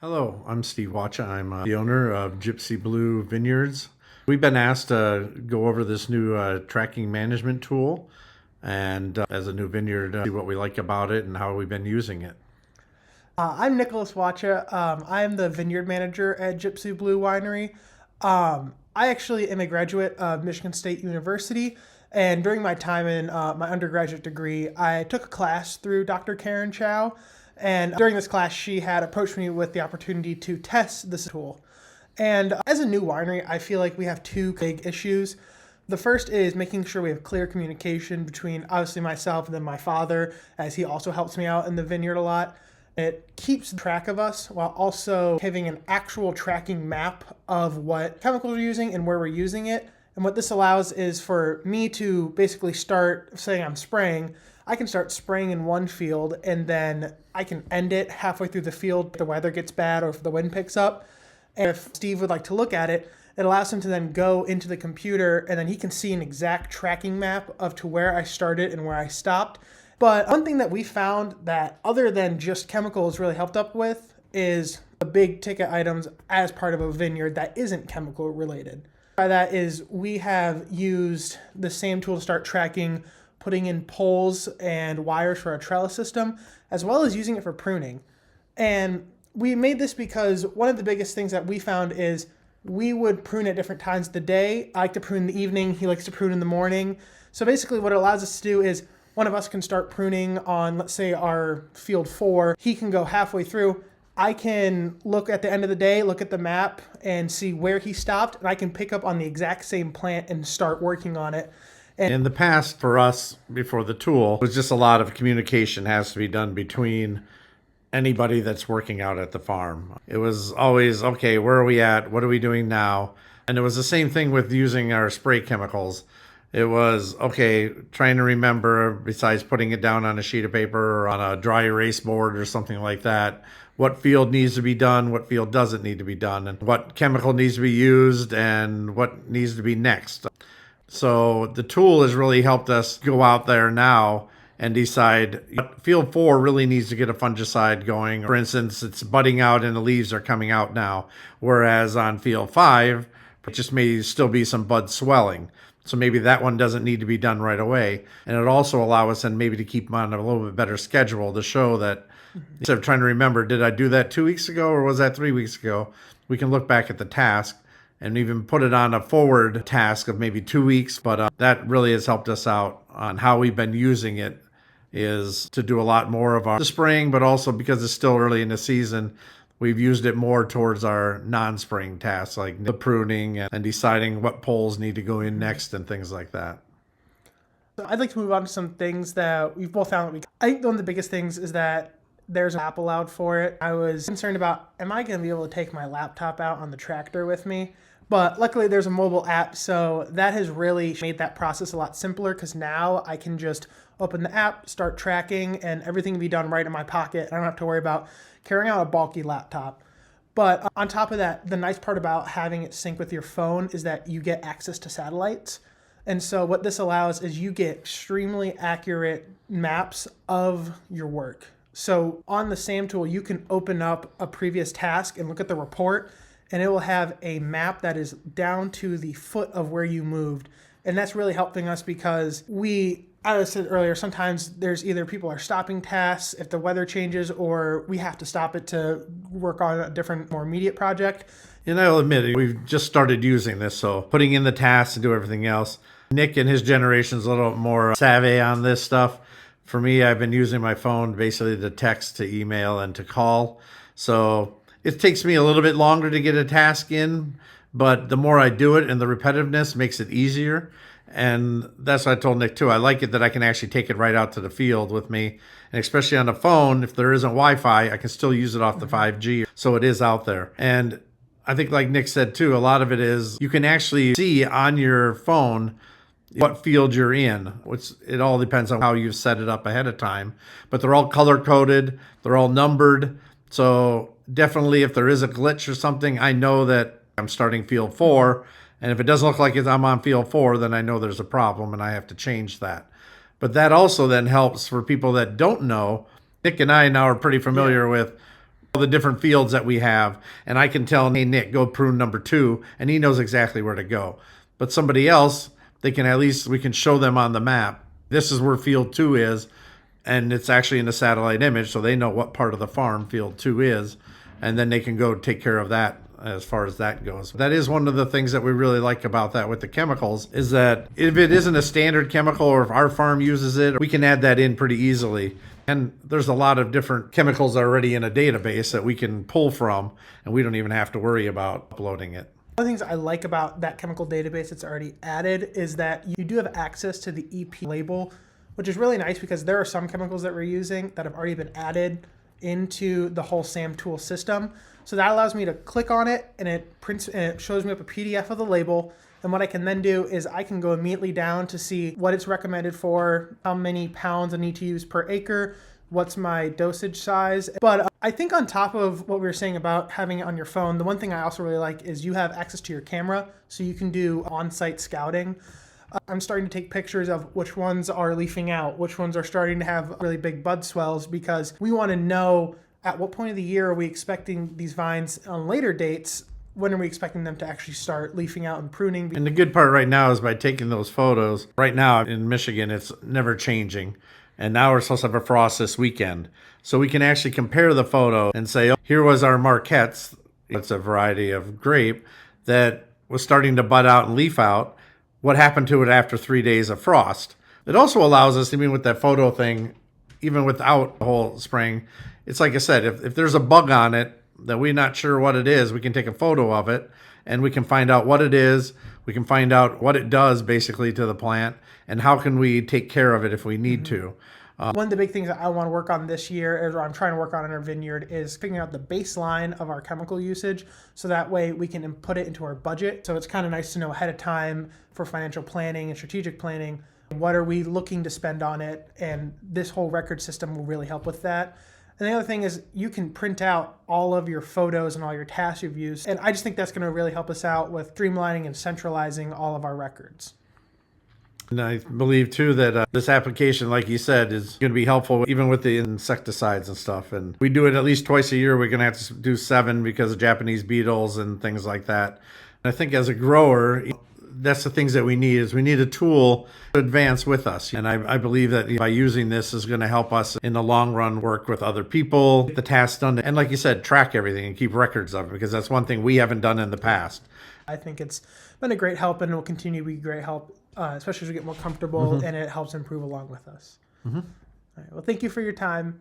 Hello, I'm Steve Watcha. I'm the owner of Gypsy Blue Vineyards. We've been asked to go over this new tracking management tool and as a new vineyard, see what we like about it and how we've been using it. I'm Nicholas Watcha. I'm the vineyard manager at Gypsy Blue Winery. I actually am a graduate of Michigan State University, and during my time in my undergraduate degree, I took a class through Dr. Karen Chow. And during this class, she had approached me with the opportunity to test this tool. And as a new winery, I feel like we have two big issues. The first is making sure we have clear communication between obviously myself and then my father, as he also helps me out in the vineyard a lot. It keeps track of us while also having an actual tracking map of what chemicals we're using and where we're using it. And what this allows is for me to basically start, saying I'm spraying, I can start spraying in one field and then I can end it halfway through the field if the weather gets bad or if the wind picks up. And if Steve would like to look at it, it allows him to then go into the computer and then he can see an exact tracking map of to where I started and where I stopped. But one thing that we found that other than just chemicals really helped up with is the big ticket items as part of a vineyard that isn't chemical related. By that is we have used the same tool to start tracking, putting in poles and wires for our trellis system, as well as using it for pruning. And we made this because one of the biggest things that we found is we would prune at different times of the day. I like to prune in the evening. He likes to prune in the morning. So basically what it allows us to do is one of us can start pruning on, let's say, our field 4. He can go halfway through. I can look at the end of the day, look at the map and see where he stopped, and I can pick up on the exact same plant and start working on it. And In the past, for us, before the tool, it was just a lot of communication has to be done between anybody that's working out at the farm. It was always, okay, where are we at? What are we doing now? And it was the same thing with using our spray chemicals. It was, okay, trying to remember, besides putting it down on a sheet of paper or on a dry erase board or something like that, what field needs to be done, what field doesn't need to be done, and what chemical needs to be used and what needs to be next. So the tool has really helped us go out there now and decide what field 4 really needs to get a fungicide going. For instance, it's budding out and the leaves are coming out now, whereas on field 5, it just may still be some bud swelling. So maybe that one doesn't need to be done right away. And it also allow us then maybe to keep on a little bit better schedule to show that instead of trying to remember, did I do that 2 weeks ago or was that 3 weeks ago? We can look back at the task and even put it on a forward task of maybe 2 weeks. But that really has helped us out on how we've been using it, is to do a lot more of our spraying, but also because it's still early in the season, we've used it more towards our non-spraying tasks like the pruning and deciding what poles need to go in next and things like that. so I'd like to move on to some things that we've both found that I think one of the biggest things is that there's an app allowed for it. I was concerned about, am I going to be able to take my laptop out on the tractor with me? But luckily there's a mobile app, so that has really made that process a lot simpler because now I can just open the app, start tracking, and everything can be done right in my pocket. I don't have to worry about carrying out a bulky laptop. But on top of that, the nice part about having it sync with your phone is that you get access to satellites. And so what this allows is you get extremely accurate maps of your work. So on the same tool, you can open up a previous task and look at the report, and it will have a map that is down to the foot of where you moved. And that's really helping us because as I said earlier, sometimes there's either people are stopping tasks if the weather changes, or we have to stop it to work on a different, more immediate project. And I'll admit it, we've just started using this, so putting in the tasks and do everything else. Nick and his generation's a little more savvy on this stuff. For me, I've been using my phone basically to text, to email, and to call. So it takes me a little bit longer to get a task in, but the more I do it and the repetitiveness makes it easier. And that's what I told Nick too. I like it that I can actually take it right out to the field with me. And especially on the phone, if there isn't Wi-Fi, I can still use it off the 5G. So it is out there. And I think like Nick said too, a lot of it is you can actually see on your phone what field you're in, which it all depends on how you've set it up ahead of time. But they're all color coded. They're all numbered. So definitely if there is a glitch or something, I know that I'm starting field 4. And if it doesn't look like I'm on field 4, then I know there's a problem and I have to change that. But that also then helps for people that don't know. Nick and I now are pretty familiar with all the different fields that we have, and I can tell, hey, Nick, go prune number 2, and he knows exactly where to go. But somebody else, we can show them on the map, this is where field 2 is, and it's actually in the satellite image, so they know what part of the farm field 2 is, and then they can go take care of that as far as that goes. That is one of the things that we really like about that with the chemicals, is that if it isn't a standard chemical or if our farm uses it, we can add that in pretty easily. And there's a lot of different chemicals already in a database that we can pull from, and we don't even have to worry about uploading it. One of the things I like about that chemical database that's already added is that you do have access to the EP label, which is really nice because there are some chemicals that we're using that have already been added into the whole SAM tool system. So that allows me to click on it, and it prints and it shows me up a PDF of the label. And what I can then do is I can go immediately down to see what it's recommended for, how many pounds I need to use per acre, what's my dosage size. But I think on top of what we were saying about having it on your phone, the one thing I also really like is you have access to your camera, so you can do on-site scouting. I'm starting to take pictures of which ones are leafing out, which ones are starting to have really big bud swells, because we want to know at what point of the year are we expecting these vines on later dates. When are we expecting them to actually start leafing out and pruning? And the good part right now is by taking those photos, right now in Michigan, it's never changing. And now we're supposed to have a frost this weekend. So we can actually compare the photo and say, oh, here was our Marquettes. It's a variety of grape that was starting to bud out and leaf out. What happened to it after 3 days of frost? It also allows us, even with that photo thing, even without the whole spraying, it's like I said, if there's a bug on it that we're not sure what it is, we can take a photo of it and we can find out what it is. We can find out what it does basically to the plant and how can we take care of it if we need to. One of the big things that I want to work on this year, or I'm trying to work on in our vineyard, is figuring out the baseline of our chemical usage, so that way we can input it into our budget. So it's kind of nice to know ahead of time for financial planning and strategic planning, what are we looking to spend on it, and this whole record system will really help with that. And the other thing is you can print out all of your photos and all your tasks you've used. And I just think that's going to really help us out with streamlining and centralizing all of our records. And I believe too that this application, like you said, is going to be helpful even with the insecticides and stuff. And we do it at least twice a year. We're going to have to do 7 because of Japanese beetles and things like that. And I think as a grower, that's the things that we need a tool to advance with us. And I believe that by using this is going to help us in the long run work with other people, get the tasks done, and like you said, track everything and keep records of it, because that's one thing we haven't done in the past. I think it's been a great help and will continue to be great help, especially as we get more comfortable and it helps improve along with us. All right, well, thank you for your time.